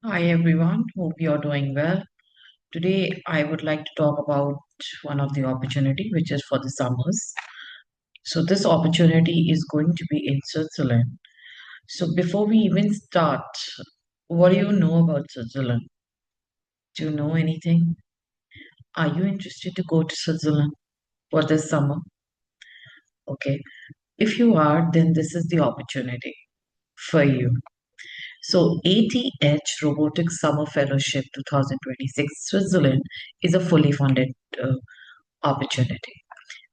Hi everyone, hope you're doing well. Today I would like to talk about one of the opportunity which is for the summers. So this opportunity is going to be in Switzerland. So before we even start, what do you know about Switzerland? Do you know anything? Are you interested to go to Switzerland for this summer? Okay. If you are, then this is the opportunity for you. So ETH Robotics Summer Fellowship 2026 Switzerland is a fully funded uh, opportunity.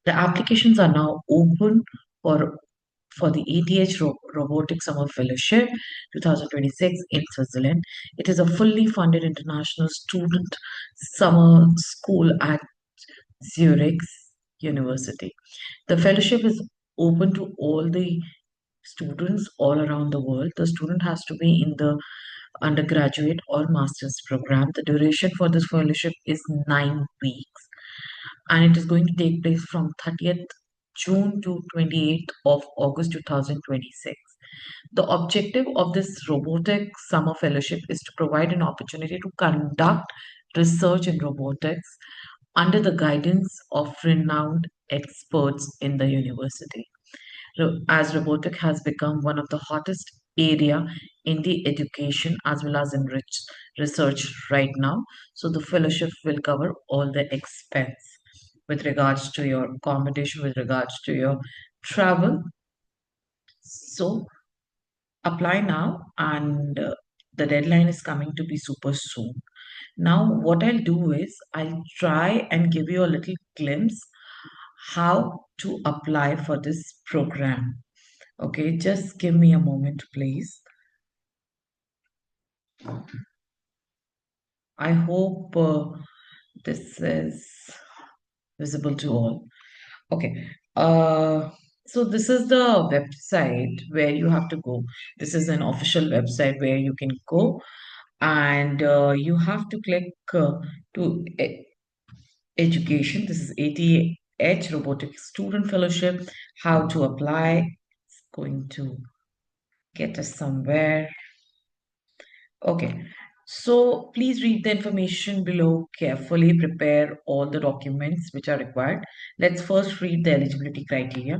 The applications are now open for for the ETH Robotics Summer Fellowship 2026 in Switzerland. It is a fully funded international student summer school at Zurich University. The fellowship is open to all the students all around the world. The student has to be in the undergraduate or master's program. The duration for this fellowship is 9 weeks, and it is going to take place from 30th June to 28th of August 2026. The objective of this robotic summer fellowship is to provide an opportunity to conduct research in robotics under the guidance of renowned experts in the university. As robotic has become one of the hottest area in the education as well as in research right now. So the fellowship will cover all the expense with regards to your accommodation, with regards to your travel. So apply now, and the deadline is coming to be super soon. Now, what I'll do is I'll try and give you a little glimpse how to apply for this program. Okay, just give me a moment, please. I hope this is visible to all. Okay. Uh, so this is the website where you have to go. This is an official website where you can go, and you have to click to education. This is ATH Robotics Student Fellowship. How to apply? It's going to get us somewhere. Okay. So please read the information below carefully, prepare all the documents which are required. Let's first read the eligibility criteria.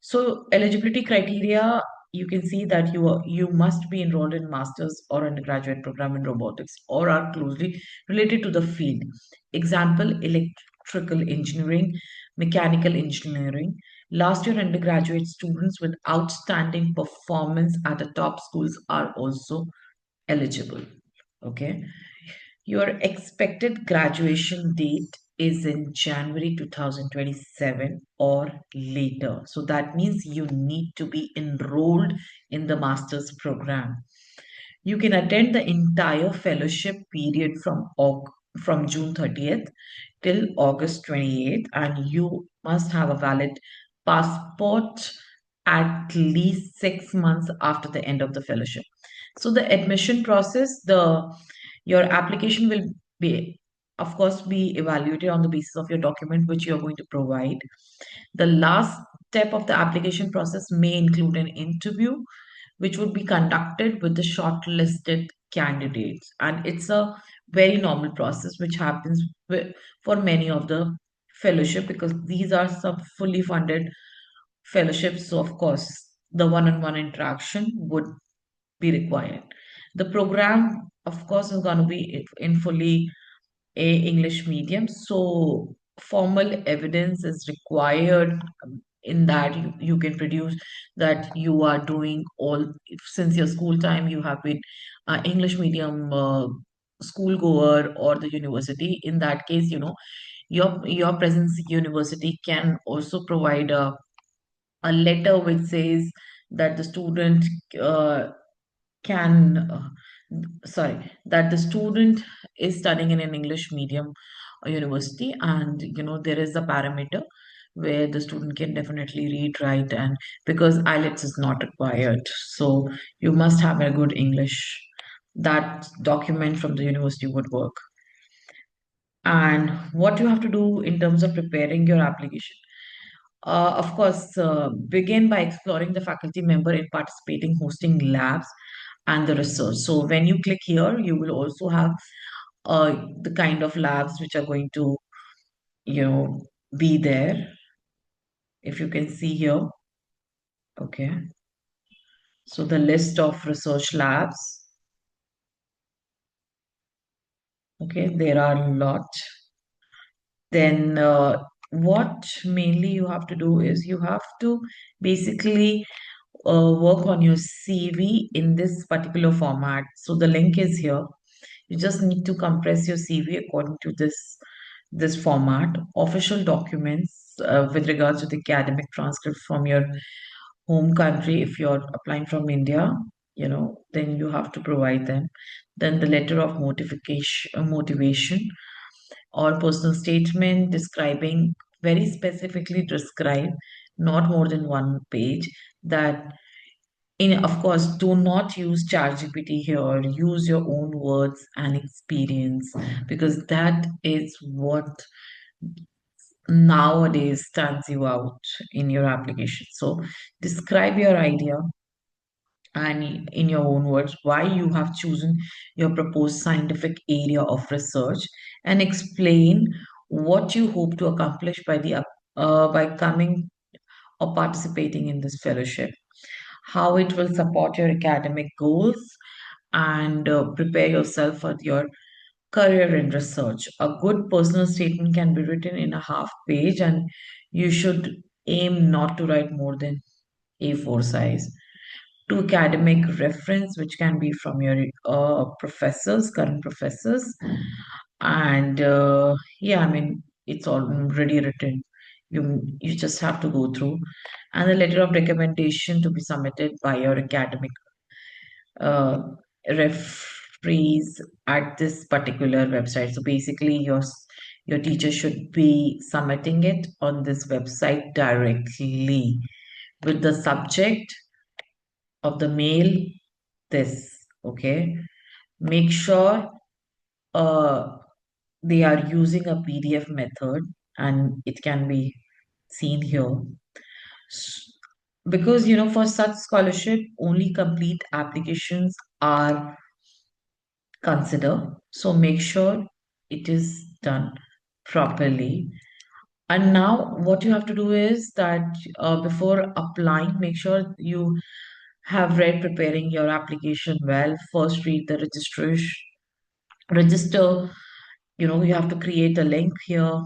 So eligibility criteria, you can see that you must be enrolled in master's or undergraduate program in robotics or are closely related to the field. Example, electrical engineering, mechanical engineering. Last year undergraduate students with outstanding performance at the top schools are also eligible. Okay. Your expected graduation date is in January 2027 or later. So that means you need to be enrolled in the master's program. You can attend the entire fellowship period from June 30th till August 28th, and you must have a valid passport at least 6 months after the end of the fellowship. So the admission process, the your application will be, of course, be evaluated on the basis of your document which you're going to provide. The last step of the application process may include an interview, which would be conducted with the shortlisted candidates. And it's a very normal process which happens for many of the fellowship, because these are some fully funded fellowships. So, of course, the one on one interaction would be required. The program, of course, is going to be in fully a English medium. So formal evidence is required, in that you can produce that you are doing all, since your school time you have been English medium school goer or the university. In that case, your presence university can also provide a letter which says that the student uh, can sorry, that the student is studying in an English medium university, and there is a parameter where the student can definitely read, write, and because IELTS is not required, so you must have a good English. That document from the university would work. And what you have to do in terms of preparing your application, of course, begin by exploring the faculty member in participating hosting labs and the research. So when you click here, you will also have the kind of labs which are going to, you know, be there. If you can see here, okay. So the list of research labs, okay, there are a lot. Then what mainly you have to do is you have to basically work on your CV in this particular format. So the link is here. You just need to compress your CV according to this format. Official documents with regards to the academic transcript from your home country. If you're applying from India, then you have to provide them. Then the letter of motivation or personal statement describing, very specifically describe, not more than one page, that of course, do not use ChatGPT here. Use your own words and experience, because that is what nowadays stands you out in your application. So describe your idea and in your own words why you have chosen your proposed scientific area of research, and explain what you hope to accomplish by coming or participating in this fellowship, how it will support your academic goals, and prepare yourself for your career in research. A good personal statement can be written in a half page, and you should aim not to write more than A4 size. To academic reference, which can be from your professors, current professors, and yeah, I mean it's already written. You just have to go through, and a letter of recommendation to be submitted by your academic uh, referees at this particular website. So basically, your teacher should be submitting it on this website directly with the subject of the mail. This, okay. Make sure uh, they are using a PDF method, and it can be seen here. S- Because for such scholarship, only complete applications are consider. So make sure it is done properly. And now what you have to do is that before applying, make sure you have read preparing your application well. First, read the registration register. You have to create a link here.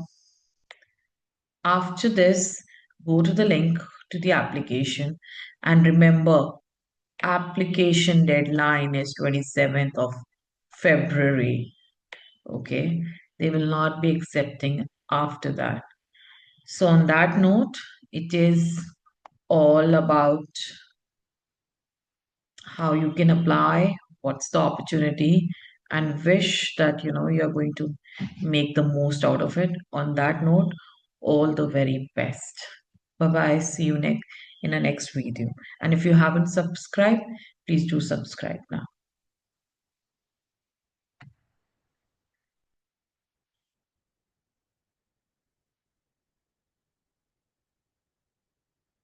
After this, go to the link to the application, and remember, application deadline is 27th of February. Okay, they will not be accepting after that. So on that note, it is all about how you can apply, what's the opportunity, and wish that you're going to make the most out of it. On that note, all the very best. Bye bye. See you next in the next video. And if you haven't subscribed, please do subscribe now.